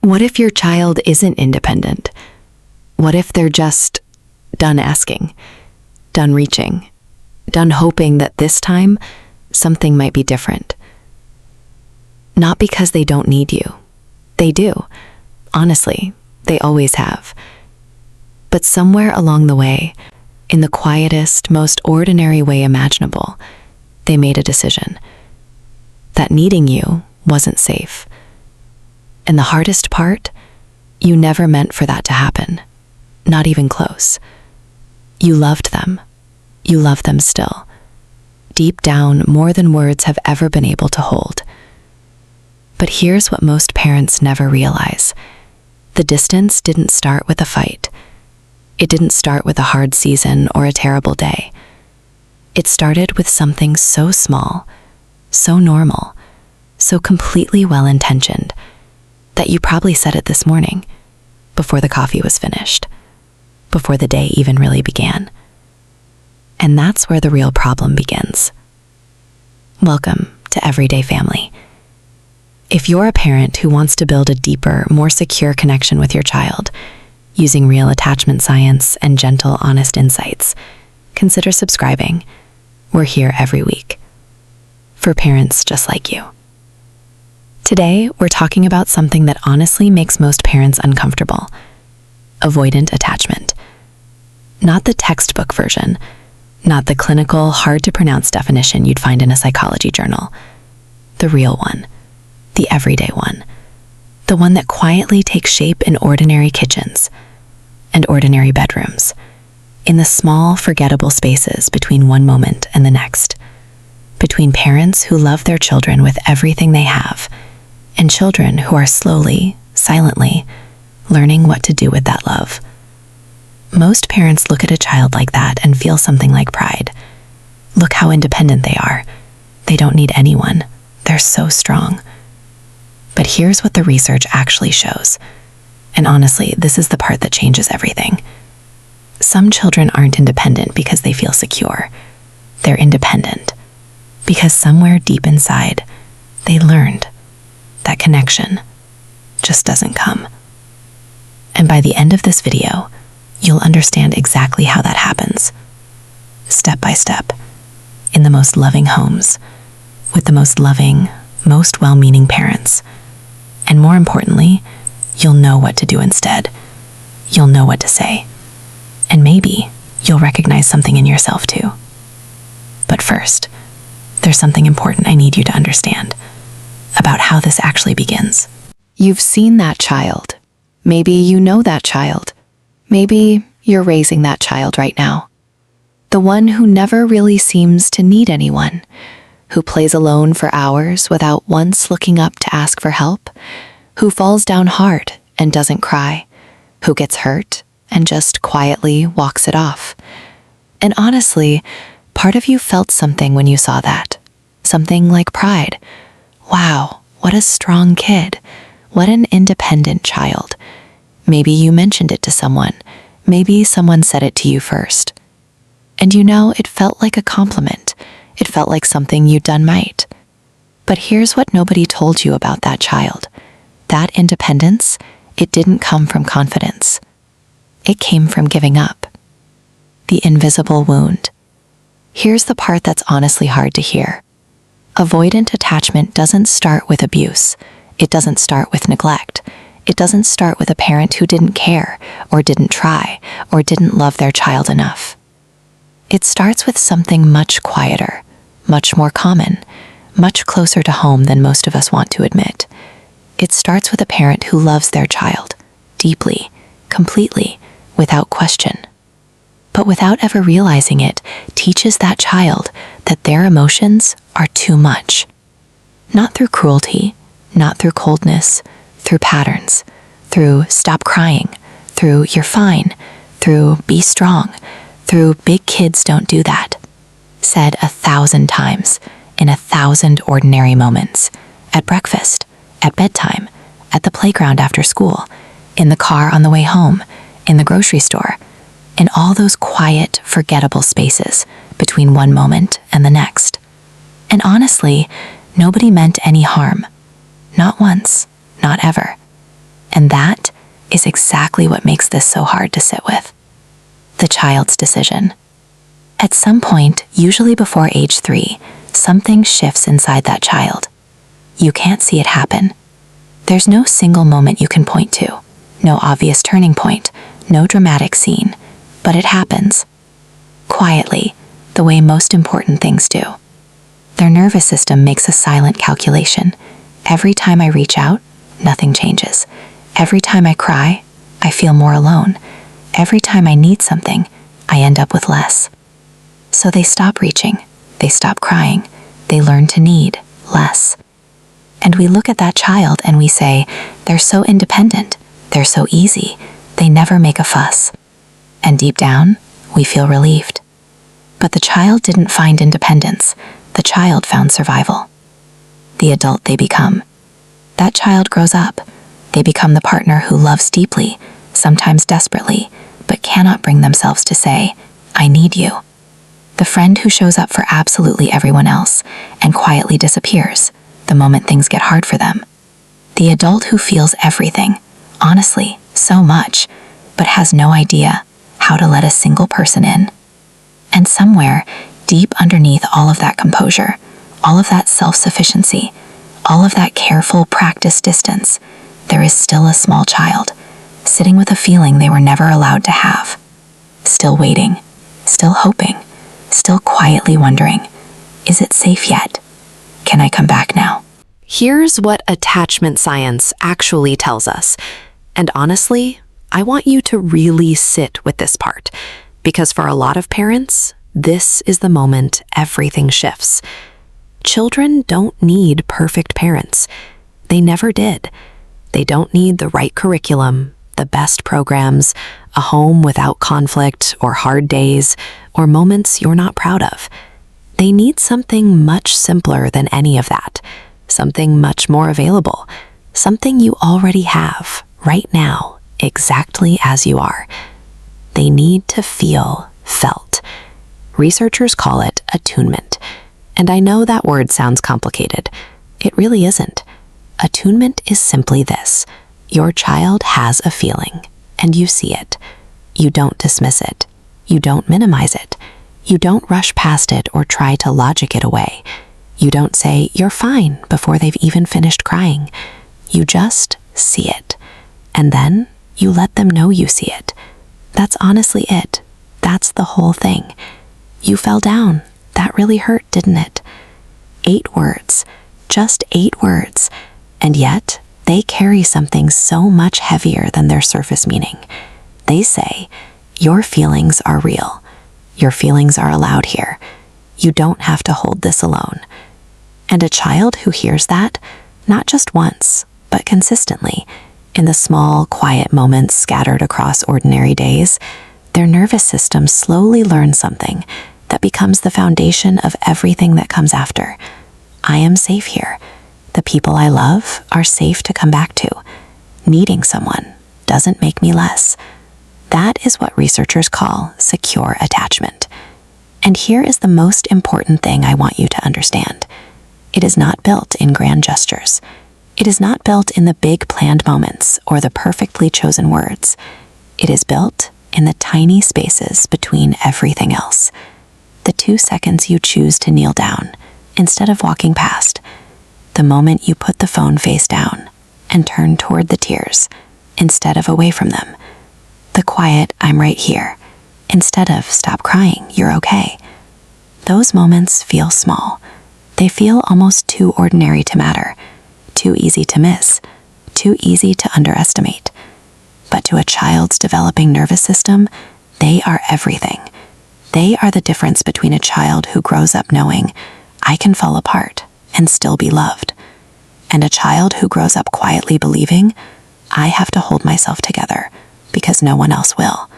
What if your child isn't independent? What if they're just done asking, done reaching, done hoping that this time something might be different? Not because they don't need you. They do. Honestly, they always have. But somewhere along the way, in the quietest, most ordinary way imaginable, they made a decision that needing you wasn't safe. And the hardest part, you never meant for that to happen. Not even close. You loved them. You love them still. Deep down, more than words have ever been able to hold. But here's what most parents never realize. The distance didn't start with a fight. It didn't start with a hard season or a terrible day. It started with something so small, so normal, so completely well-intentioned, that you probably said it this morning, before the coffee was finished, before the day even really began. And that's where the real problem begins. Welcome to Everyday Family. If you're a parent who wants to build a deeper, more secure connection with your child, using real attachment science and gentle, honest insights, consider subscribing. We're here every week. For parents just like you. Today, we're talking about something that honestly makes most parents uncomfortable: avoidant attachment. Not the textbook version, not the clinical, hard-to-pronounce definition you'd find in a psychology journal. The real one, the everyday one, the one that quietly takes shape in ordinary kitchens and ordinary bedrooms, in the small, forgettable spaces between one moment and the next, between parents who love their children with everything they have, and children who are slowly, silently, learning what to do with that love. Most parents look at a child like that and feel something like pride. Look how independent they are. They don't need anyone. They're so strong. But here's what the research actually shows. And honestly, this is the part that changes everything. Some children aren't independent because they feel secure. They're independent because somewhere deep inside, they learned that connection just doesn't come. And by the end of this video, you'll understand exactly how that happens. Step by step, in the most loving homes, with the most loving, most well-meaning parents. And more importantly, you'll know what to do instead. You'll know what to say. And maybe you'll recognize something in yourself too. But first, there's something important I need you to understand about how this actually begins. You've seen that child. Maybe you know that child. Maybe you're raising that child right now. The one who never really seems to need anyone, who plays alone for hours without once looking up to ask for help, who falls down hard and doesn't cry, who gets hurt and just quietly walks it off. And honestly, part of you felt something when you saw that. Something like pride. Wow, what a strong kid. What an independent child. Maybe you mentioned it to someone. Maybe someone said it to you first. And you know, it felt like a compliment. It felt like something you'd done right. But here's what nobody told you about that child. That independence, it didn't come from confidence. It came from giving up. The invisible wound. Here's the part that's honestly hard to hear. Avoidant attachment doesn't start with abuse. It doesn't start with neglect. It doesn't start with a parent who didn't care, or didn't try, or didn't love their child enough. It starts with something much quieter, much more common, much closer to home than most of us want to admit. It starts with a parent who loves their child, deeply, completely, without question. But without ever realizing it, teaches that child that their emotions are too much. Not through cruelty, not through coldness, through patterns, through stop crying, through you're fine, through be strong, through big kids don't do that. Said 1,000 times, in 1,000 ordinary moments, at breakfast, at bedtime, at the playground after school, in the car on the way home, in the grocery store, in all those quiet, forgettable spaces between one moment and the next. And honestly, nobody meant any harm. Not once, not ever. And that is exactly what makes this so hard to sit with. The child's decision. At some point, usually before age 3, something shifts inside that child. You can't see it happen. There's no single moment you can point to, no obvious turning point, no dramatic scene, but it happens. Quietly, the way most important things do. Their nervous system makes a silent calculation. Every time I reach out, nothing changes. Every time I cry, I feel more alone. Every time I need something, I end up with less. So they stop reaching, they stop crying, they learn to need less. And we look at that child and we say, they're so independent, they're so easy, they never make a fuss. And deep down, we feel relieved. But the child didn't find independence, the child found survival. The adult they become. That child grows up. They become the partner who loves deeply, sometimes desperately, but cannot bring themselves to say, I need you. The friend who shows up for absolutely everyone else and quietly disappears the moment things get hard for them. The adult who feels everything, honestly, so much, but has no idea how to let a single person in. And somewhere, deep underneath all of that composure, all of that self-sufficiency, all of that careful practiced distance, there is still a small child, sitting with a feeling they were never allowed to have. Still waiting, still hoping, still quietly wondering, is it safe yet? Can I come back now? Here's what attachment science actually tells us. And honestly, I want you to really sit with this part, because for a lot of parents, this is the moment everything shifts. Children don't need perfect parents. They never did. They don't need the right curriculum, the best programs, a home without conflict or hard days, or moments you're not proud of. They need something much simpler than any of that, something much more available, something you already have right now, exactly as you are. They need to feel felt. Researchers call it attunement. And I know that word sounds complicated. It really isn't. Attunement is simply this. Your child has a feeling, and you see it. You don't dismiss it. You don't minimize it. You don't rush past it or try to logic it away. You don't say, you're fine, before they've even finished crying. You just see it. And then you let them know you see it. That's honestly it. That's the whole thing. You fell down. That really hurt, didn't it? 8 words. Just 8 words. And yet, they carry something so much heavier than their surface meaning. They say, your feelings are real. Your feelings are allowed here. You don't have to hold this alone. And a child who hears that, not just once, but consistently, in the small, quiet moments scattered across ordinary days, their nervous system slowly learns something that becomes the foundation of everything that comes after. I am safe here. The people I love are safe to come back to. Needing someone doesn't make me less. That is what researchers call secure attachment. And here is the most important thing I want you to understand. It is not built in grand gestures. It is not built in the big planned moments or the perfectly chosen words. It is built in the tiny spaces between everything else. The 2 seconds you choose to kneel down instead of walking past. The moment you put the phone face down and turn toward the tears instead of away from them. The quiet, I'm right here, instead of stop crying, you're okay. Those moments feel small. They feel almost too ordinary to matter, too easy to miss, too easy to underestimate. But to a child's developing nervous system, they are everything. They are the difference between a child who grows up knowing, I can fall apart and still be loved, and a child who grows up quietly believing, I have to hold myself together because no one else will.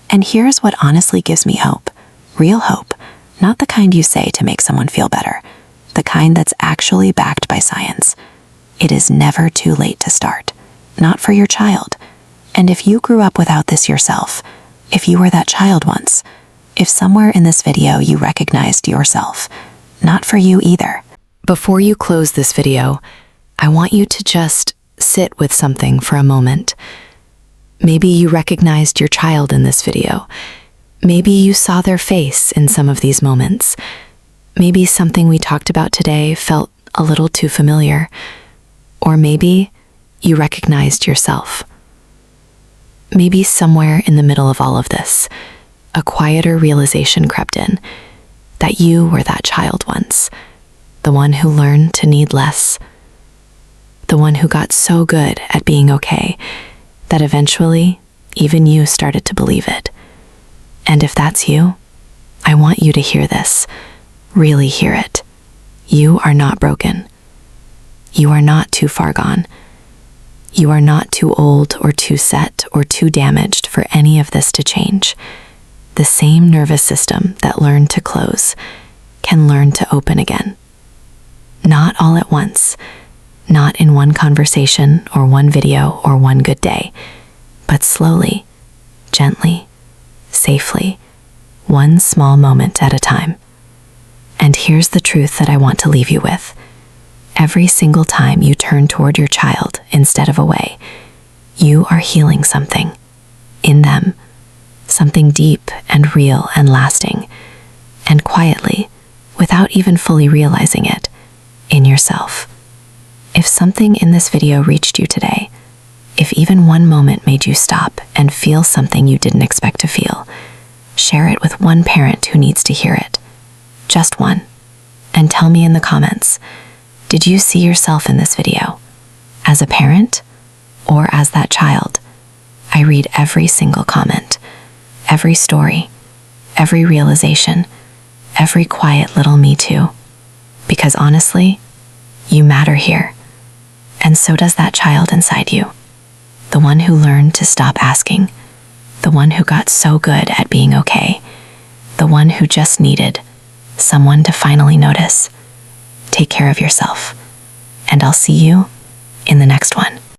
And here's what honestly gives me hope, real hope, not the kind you say to make someone feel better, the kind that's actually backed by science. It is never too late to start, not for your child. And if you grew up without this yourself, if you were that child once, if somewhere in this video you recognized yourself, not for you either. Before you close this video, I want you to just sit with something for a moment. Maybe you recognized your child in this video. Maybe you saw their face in some of these moments. Maybe something we talked about today felt a little too familiar. Or maybe you recognized yourself. Maybe somewhere in the middle of all of this, a quieter realization crept in that you were that child once, the one who learned to need less, the one who got so good at being okay that eventually even you started to believe it. And if that's you, I want you to hear this, really hear it. You are not broken. You are not too far gone. You are not too old or too set or too damaged for any of this to change. The same nervous system that learned to close can learn to open again. Not all at once, not in one conversation or one video or one good day, but slowly, gently, safely, one small moment at a time. And here's the truth that I want to leave you with. Every single time you turn toward your child instead of away, you are healing something in them, something deep and real and lasting, and quietly, without even fully realizing it, in yourself. If something in this video reached you today, if even one moment made you stop and feel something you didn't expect to feel, share it with one parent who needs to hear it. Just one. And tell me in the comments, did you see yourself in this video? As a parent or as that child? I read every single comment, every story, every realization, every quiet little me too. Because honestly, you matter here. And so does that child inside you. The one who learned to stop asking. The one who got so good at being okay. The one who just needed someone to finally notice. Take care of yourself. And I'll see you in the next one.